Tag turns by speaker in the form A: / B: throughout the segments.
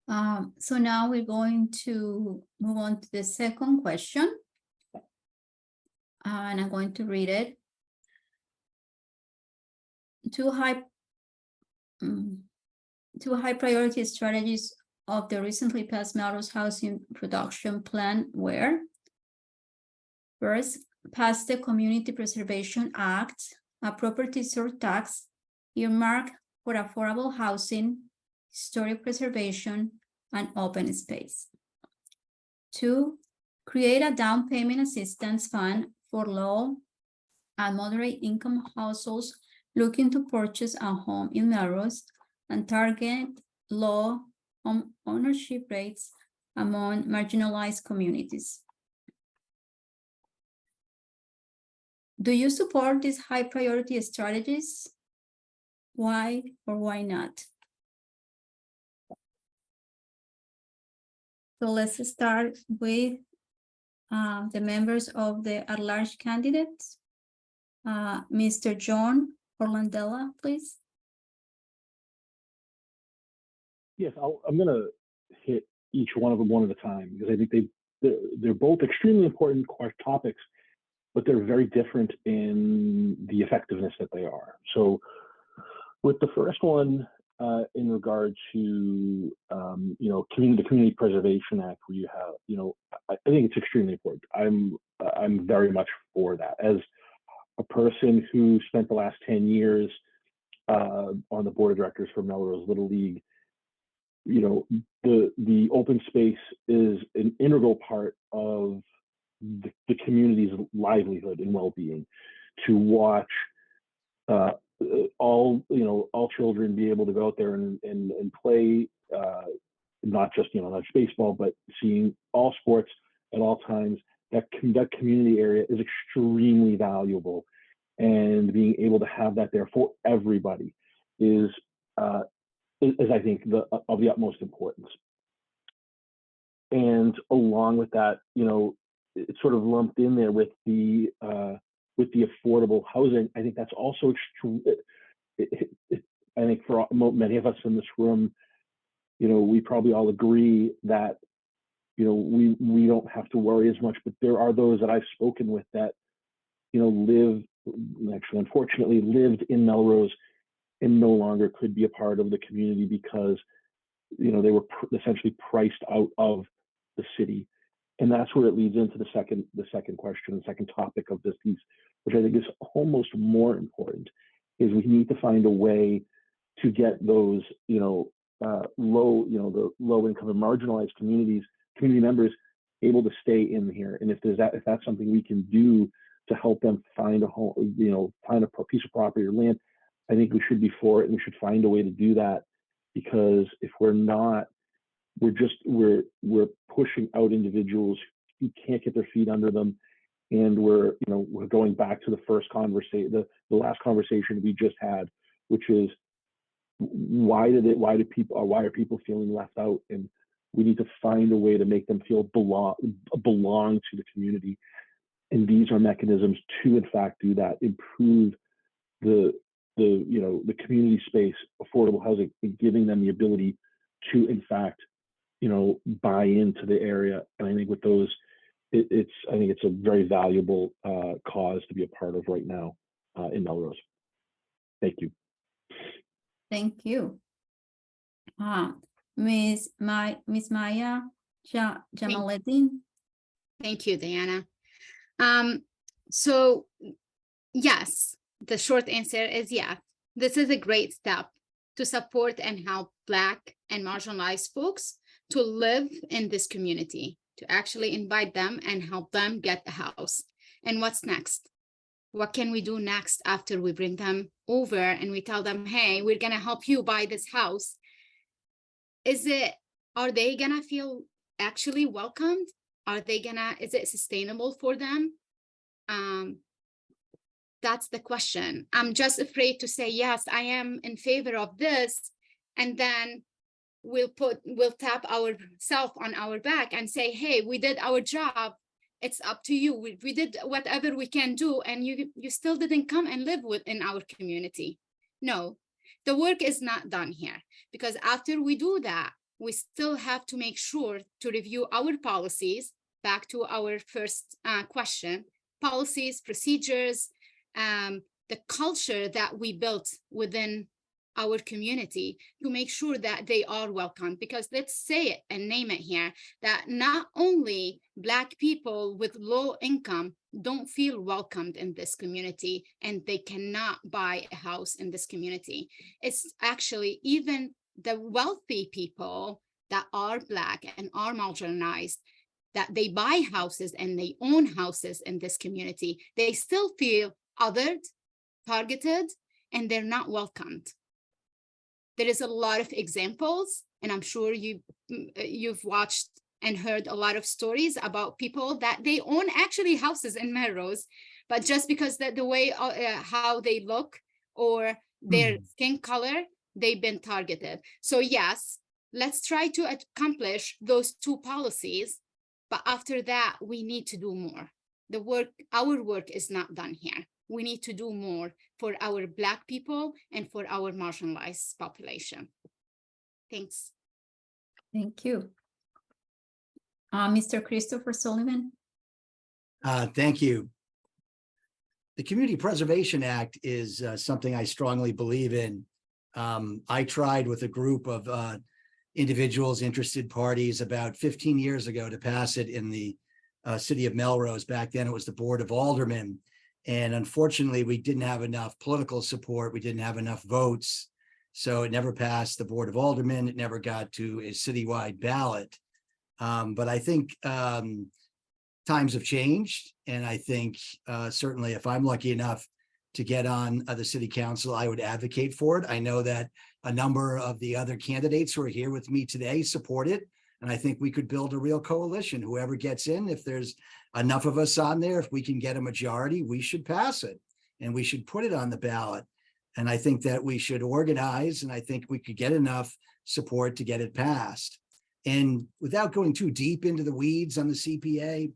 A: So now we're going to move on to the second question. And I'm going to read it. Two high priority strategies of the recently passed Melrose Housing Production Plan were: first, pass the Community Preservation Act, a property surtax earmarked for affordable housing, historic preservation, and open space. Two, create a down payment assistance fund for low and moderate income households looking to purchase a home in Melrose and target low home ownership rates among marginalized communities. Do you support these high priority strategies? Why or why not? So let's start with the members of the at-large candidates. Mr. John Orlandella, please.
B: Yes, I'm going to hit each one of them one at a time because I think they're both extremely important topics, but they're very different in the effectiveness that they are. So with the first one, in regard to the Community Preservation Act, where you have, I think it's extremely important. I'm very much for that. As a person who spent the last 10 years on the board of directors for Melrose Little League, the open space is an integral part of the community's livelihood and well-being. To watch all children be able to go out there and play, not just baseball, but seeing all sports at all times. That community area is extremely valuable, and being able to have that there for everybody is I think of the utmost importance. And along with that, it's sort of lumped in there with the affordable housing. I think that's also I think for many of us in this room, we probably all agree that we don't have to worry as much. But there are those that I've spoken with that unfortunately lived in Melrose and no longer could be a part of the community because they were essentially priced out of the city. And that's where it leads into the second question, the second topic of this piece, which I think is almost more important, is we need to find a way to get those the low income and marginalized community members able to stay in here. And if that's something we can do to help them find a home, find a piece of property or land, I think we should be for it, and we should find a way to do that. Because if we're not, we're pushing out individuals who can't get their feet under them, and we're going back to the first conversation, the last conversation we just had, which is why are people feeling left out? And we need to find a way to make them feel belong to the community. And these are mechanisms to, in fact, do that, improve the community space, affordable housing, and giving them the ability to, in fact, buy into the area. And I think with those, I think it's a very valuable cause to be a part of right now in Melrose. Thank you.
A: Thank you. Miss Maya Jamaleddin.
C: Thank you, Diana. So yes, the short answer is yes. This is a great step to support and help Black and marginalized folks to live in this community, to actually invite them and help them get a house. And what's next? What can we do next after we bring them over and we tell them, hey, we're gonna help you buy this house? Are they gonna feel actually welcomed? Is it sustainable for them? That's the question. I'm just afraid to say, yes, I am in favor of this. And then we'll tap ourselves on our back and say, hey, we did our job. It's up to you. We did whatever we can do. And you still didn't come and live within our community. No, the work is not done here, because after we do that, we still have to make sure to review our policies, back to our first question, policies, procedures, the culture that we built within our community to make sure that they are welcome. Because let's say it and name it here, that not only Black people with low income don't feel welcomed in this community and they cannot buy a house in this community. It's actually even the wealthy people that are Black and are marginalized, that they buy houses and they own houses in this community, they still feel othered, targeted, and they're not welcomed. There is a lot of examples, and I'm sure you've watched and heard a lot of stories about people that they own actually houses in Melrose, but just because that the way how they look or their skin color, they've been targeted. So yes, let's try to accomplish those two policies, but after that, we need to do more. Our work is not done here. We need to do more for our Black people and for our marginalized population. Thanks.
A: Thank you. Mr. Christopher Sullivan.
D: Thank you. The Community Preservation Act is something I strongly believe in. I tried with a group of individuals, interested parties about 15 years ago to pass it in the city of Melrose. Back then it was the Board of Aldermen. And unfortunately, we didn't have enough political support. We didn't have enough votes. So it never passed the Board of Aldermen. It never got to a citywide ballot. But I think times have changed. And I think certainly if I'm lucky enough to get on the city council, I would advocate for it. I know that a number of the other candidates who are here with me today support it. And I think we could build a real coalition. Whoever gets in, if there's enough of us on there, if we can get a majority, we should pass it and we should put it on the ballot. And I think that we should organize, and I think we could get enough support to get it passed. And without going too deep into the weeds on the CPA,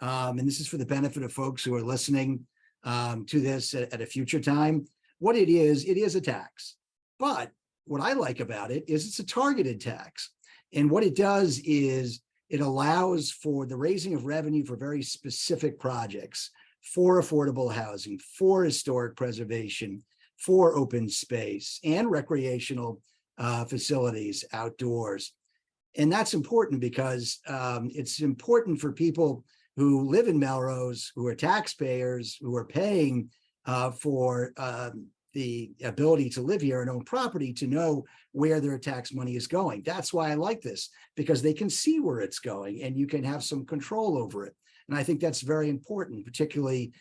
D: and this is for the benefit of folks who are listening to this at a future time, what it is a tax. But what I like about it is it's a targeted tax. And what it does is it allows for the raising of revenue for very specific projects, for affordable housing, for historic preservation, for open space and recreational facilities outdoors. And that's important because it's important for people who live in Melrose, who are taxpayers, who are paying for the ability to live here and own property, to know where their tax money is going. That's why I like this, because they can see where it's going and you can have some control over it. And I think that's very important, particularly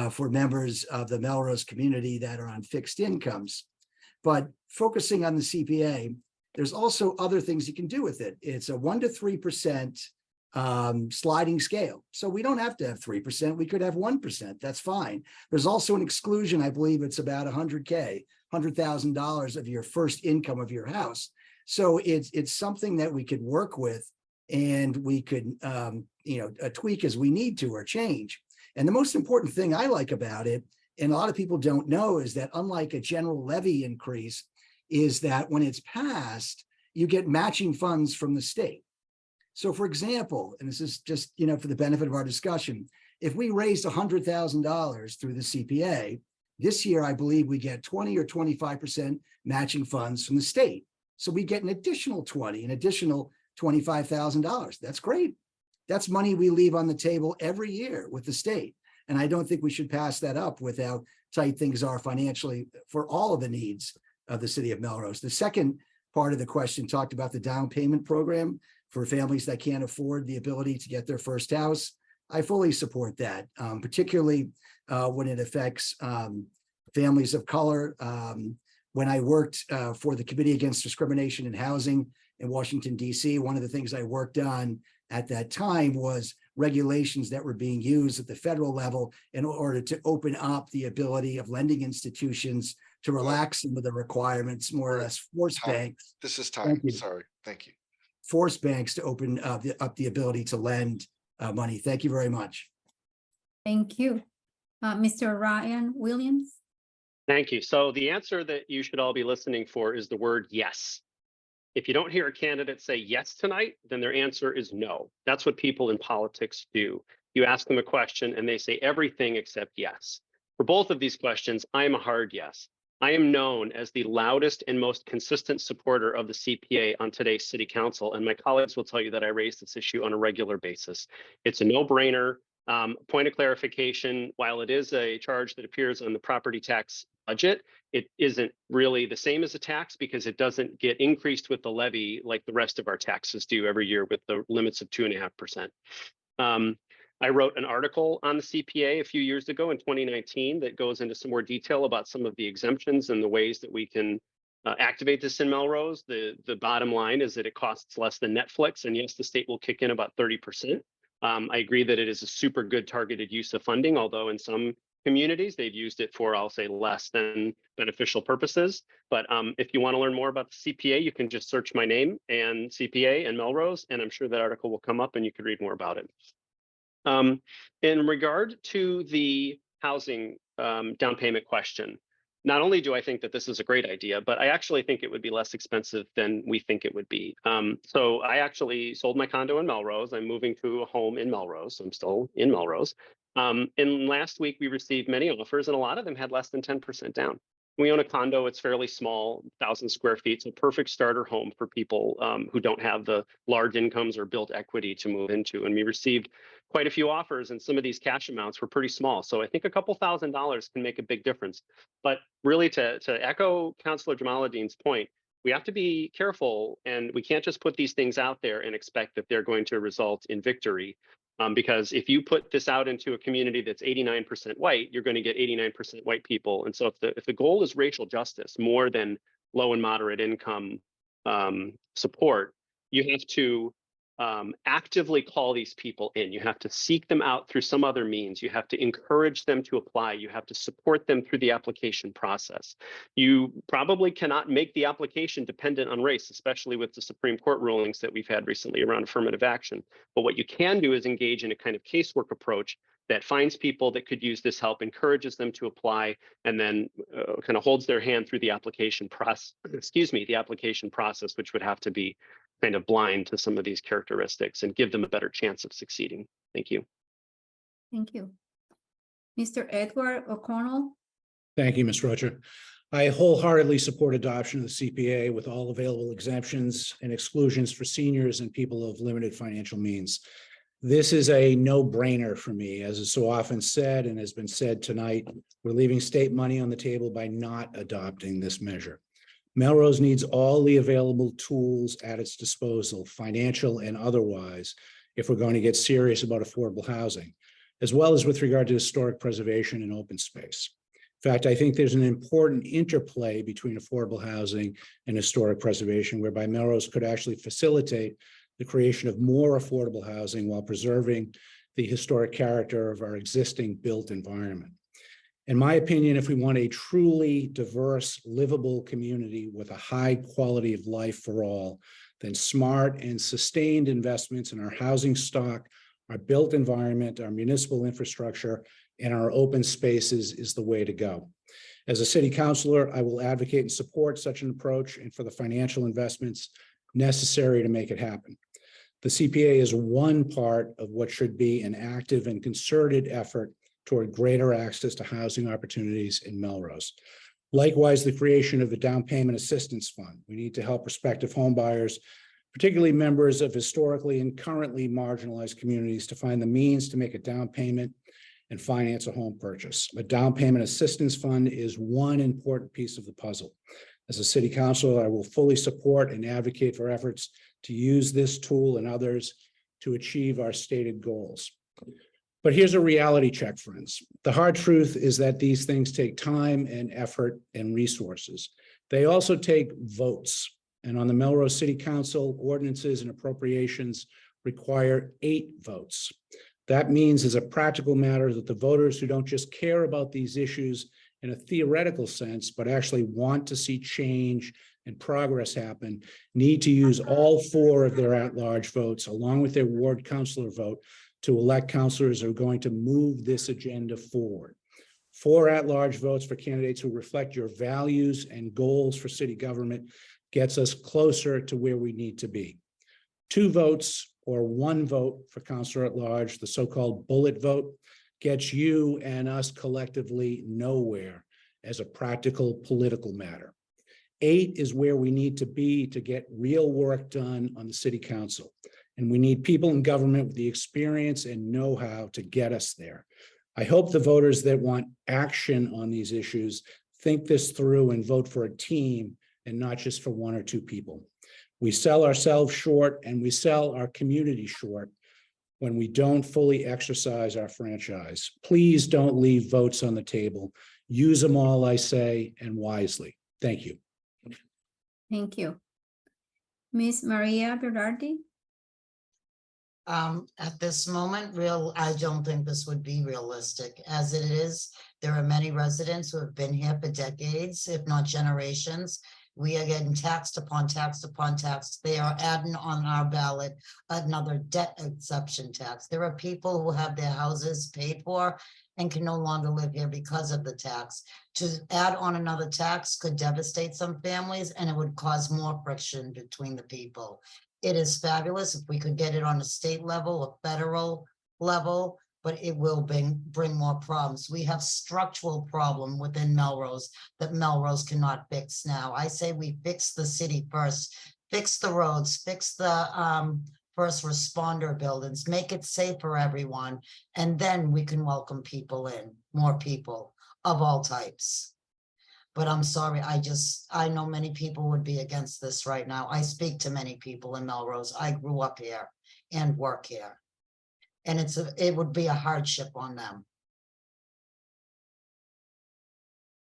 D: for members of the Melrose community that are on fixed incomes. But focusing on the CPA, there's also other things you can do with it. It's a 1 to 3% sliding scale. So we don't have to have 3%. We could have 1%. That's fine. There's also an exclusion. I believe it's about $100,000 of your first income of your house. So it's something that we could work with, and we could tweak as we need to or change. And the most important thing I like about it, and a lot of people don't know, is that unlike a general levy increase, is that when it's passed, you get matching funds from the state. So for example, and this is just, for the benefit of our discussion, if we raised $100,000 through the CPA, this year, I believe we get 20 or 25% matching funds from the state. So we get an additional $25,000. That's great. That's money we leave on the table every year with the state. And I don't think we should pass that up with how tight things are financially for all of the needs of the city of Melrose. The second part of the question talked about the down payment program for families that can't afford the ability to get their first house. I fully support that, particularly when it affects families of color. When I worked for the Committee Against Discrimination in Housing in Washington, D.C., one of the things I worked on at that time was regulations that were being used at the federal level in order to open up the ability of lending institutions to relax some of the requirements, more or less force banks.
E: This is time. Sorry. Thank you.
D: Force banks to open up the ability to lend money. Thank you very much.
A: Thank you. Mr. Ryan Williams.
F: Thank you. So the answer that you should all be listening for is the word yes. If you don't hear a candidate say yes tonight, then their answer is no. That's what people in politics do. You ask them a question and they say everything except yes. For both of these questions, I am a hard yes. I am known as the loudest and most consistent supporter of the CPA on today's city council, and my colleagues will tell you that I raise this issue on a regular basis. It's a no-brainer. Point of clarification, while it is a charge that appears on the property tax budget, it isn't really the same as a tax because it doesn't get increased with the levy like the rest of our taxes do every year with the limits of 2.5%. I wrote an article on the CPA a few years ago in 2019 that goes into some more detail about some of the exemptions and the ways that we can activate this in Melrose. The bottom line is that it costs less than Netflix, and yes, the state will kick in about 30%. I agree that it is a super good targeted use of funding, although in some communities they've used it for, I'll say, less than beneficial purposes. But if you want to learn more about the CPA, you can just search my name and CPA and Melrose, and I'm sure that article will come up and you could read more about it. In regard to the housing down payment question, not only do I think that this is a great idea, but I actually think it would be less expensive than we think it would be. So I actually sold my condo in Melrose. I'm moving to a home in Melrose. I'm still in Melrose. And last week we received many offers and a lot of them had less than 10% down. We own a condo, it's fairly small, 1,000 square feet, so perfect starter home for people who don't have the large incomes or built equity to move into. And we received quite a few offers and some of these cash amounts were pretty small. So I think a couple $1,000s can make a big difference. But really to echo Councilor Jamaluddin's point, we have to be careful and we can't just put these things out there and expect that they're going to result in victory. Because if you put this out into a community that's 89% white, you're going to get 89% white people. And so if the goal is racial justice more than low and moderate income support, you have to actively call these people in. You have to seek them out through some other means. You have to encourage them to apply. You have to support them through the application process. You probably cannot make the application dependent on race, especially with the Supreme Court rulings that we've had recently around affirmative action. But what you can do is engage in a kind of casework approach that finds people that could use this help, encourages them to apply, and then kind of holds their hand through the application process, the application process, which would have to be kind of blind to some of these characteristics and give them a better chance of succeeding. Thank you.
A: Thank you. Mr. Edward O'Connell.
G: Thank you, Ms. Rocha. I wholeheartedly support adoption of the CPA with all available exemptions and exclusions for seniors and people of limited financial means. This is a no-brainer for me, as is so often said and has been said tonight. We're leaving state money on the table by not adopting this measure. Melrose needs all the available tools at its disposal, financial and otherwise, if we're going to get serious about affordable housing, as well as with regard to historic preservation and open space. In fact, I think there's an important interplay between affordable housing and historic preservation, whereby Melrose could actually facilitate the creation of more affordable housing while preserving the historic character of our existing built environment. In my opinion, if we want a truly diverse, livable community with a high quality of life for all, then smart and sustained investments in our housing stock, our built environment, our municipal infrastructure, and our open spaces is the way to go. As a city councilor, I will advocate and support such an approach and for the financial investments necessary to make it happen. The CPA is one part of what should be an active and concerted effort toward greater access to housing opportunities in Melrose. Likewise, the creation of the down payment assistance fund. We need to help prospective home buyers, particularly members of historically and currently marginalized communities, to find the means to make a down payment and finance a home purchase. A down payment assistance fund is one important piece of the puzzle. As a city councilor, I will fully support and advocate for efforts to use this tool and others to achieve our stated goals. But here's a reality check, friends. The hard truth is that these things take time and effort and resources. They also take votes. And on the Melrose City Council, ordinances and appropriations require 8 votes. That means, as a practical matter, that the voters who don't just care about these issues in a theoretical sense, but actually want to see change and progress happen, need to use all 4 of their at-large votes, along with their ward councilor vote, to elect councilors who are going to move this agenda forward. 4 at-large votes for candidates who reflect your values and goals for city government gets us closer to where we need to be. 2 votes or 1 vote for counselor at large, the so-called bullet vote, gets you and us collectively nowhere as a practical political matter. 8 is where we need to be to get real work done on the city council. And we need people in government with the experience and know-how to get us there. I hope the voters that want action on these issues think this through and vote for a team and not just for 1 or 2 people. We sell ourselves short and we sell our community short when we don't fully exercise our franchise. Please don't leave votes on the table. Use them all, I say, and wisely. Thank you.
A: Thank you. Ms. Maria Berardi?
H: At this moment, I don't think this would be realistic. As it is, there are many residents who have been here for decades, if not generations. We are getting taxed upon taxed upon tax. They are adding on our ballot another debt exemption tax. There are people who have their houses paid for and can no longer live here because of the tax. To add on another tax could devastate some families, and it would cause more friction between the people. It is fabulous if we could get it on a state level, a federal level, but it will bring more problems. We have structural problem within Melrose that Melrose cannot fix now. I say we fix the city first, fix the roads, fix the first responder buildings, make it safe for everyone, and then we can welcome people in, more people of all types. But I'm sorry, I know many people would be against this right now. I speak to many people in Melrose. I grew up here and work here. And it would be a hardship on them.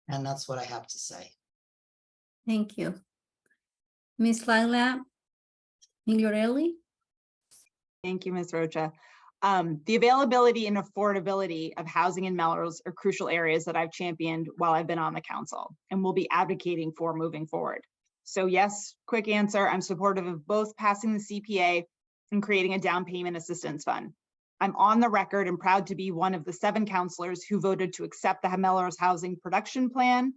H: And that's what I have to say.
A: Thank you. Ms. Laila Migliorelli?
I: Thank you, Ms. Rocha. The availability and affordability of housing in Melrose are crucial areas that I've championed while I've been on the council and will be advocating for moving forward. So yes, quick answer, I'm supportive of both passing the CPA and creating a down payment assistance fund. I'm on the record and proud to be one of the 7 councilors who voted to accept the Melrose Housing Production Plan.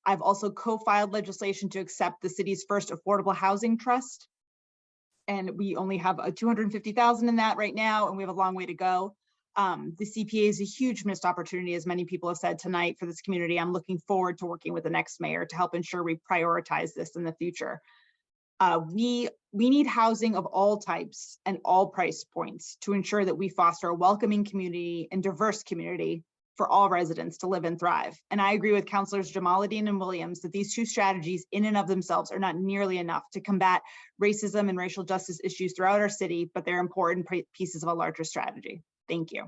I: I've also co-filed legislation to accept the city's first affordable housing trust. And we only have a 250,000 in that right now, and we have a long way to go. The CPA is a huge missed opportunity, as many people have said tonight, for this community. I'm looking forward to working with the next mayor to help ensure we prioritize this in the future. We need housing of all types and all price points to ensure that we foster a welcoming community and diverse community for all residents to live and thrive. And I agree with Councilors Jamaluddin and Williams that these 2 strategies in and of themselves are not nearly enough to combat racism and racial justice issues throughout our city, but they're important pieces of a larger strategy. Thank you.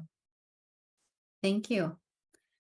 A: Thank you.